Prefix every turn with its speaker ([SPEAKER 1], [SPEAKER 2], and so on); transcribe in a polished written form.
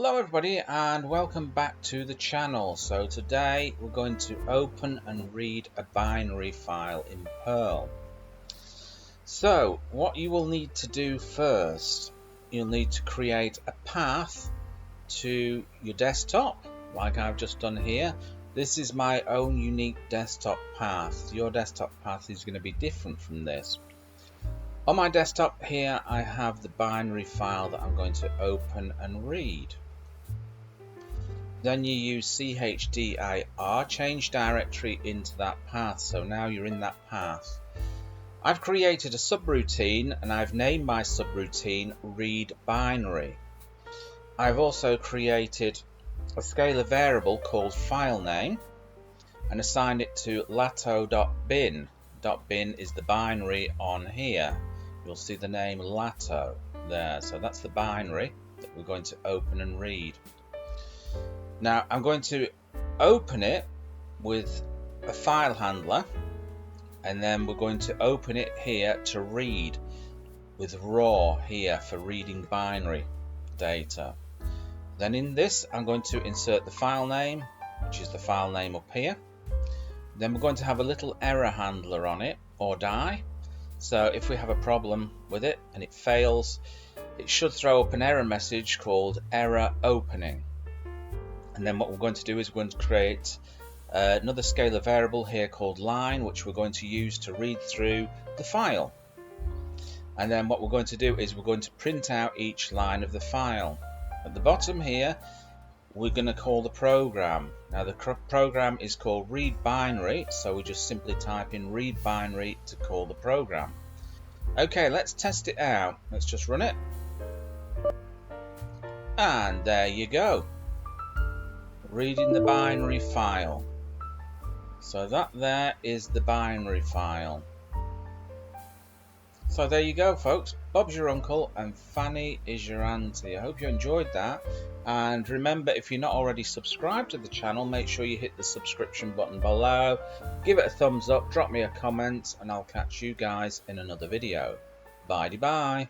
[SPEAKER 1] Hello everybody and welcome back to the channel. So today we're going to open and read a binary file in Perl. So what you will need to do first, you'll need to create a path to your desktop like I've just done here. This is my own unique desktop path. Your desktop path is going to be different from this. On my desktop here I have the binary file that I'm going to open and read. Then you use chdir, change directory into that path, so now you're in that path. I've created a subroutine and I've named my subroutine read binary. I've also created a scalar variable called file name and assigned it to lato.bin. .bin is the binary on here. You'll see the name lato there, so that's the binary that we're going to open and read. Now I'm going to open it with a file handler, and then we're going to open it here to read with raw here for reading binary data. Then in this I'm going to insert the file name, which is the file name up here. Then we're going to have a little error handler on it, or die. So if we have a problem with it and it fails, it should throw up an error message called error opening. And then what we're going to do is we're going to create another scalar variable here called line, which we're going to use to read through the file. And then what we're going to do is we're going to print out each line of the file. At the bottom here we're going to call the program. Now the program is called read binary, so we just simply type in read binary to call the program. Okay, let's test it out. Let's just run it. And there you go. Reading the binary file. So that there is the binary file. So there you go, folks. Bob's your uncle and Fanny is your auntie. I hope you enjoyed that. And remember, if you're not already subscribed to the channel, make sure you hit the subscription button below. Give it a thumbs up, drop me a comment, and I'll catch you guys in another video. Bye-bye.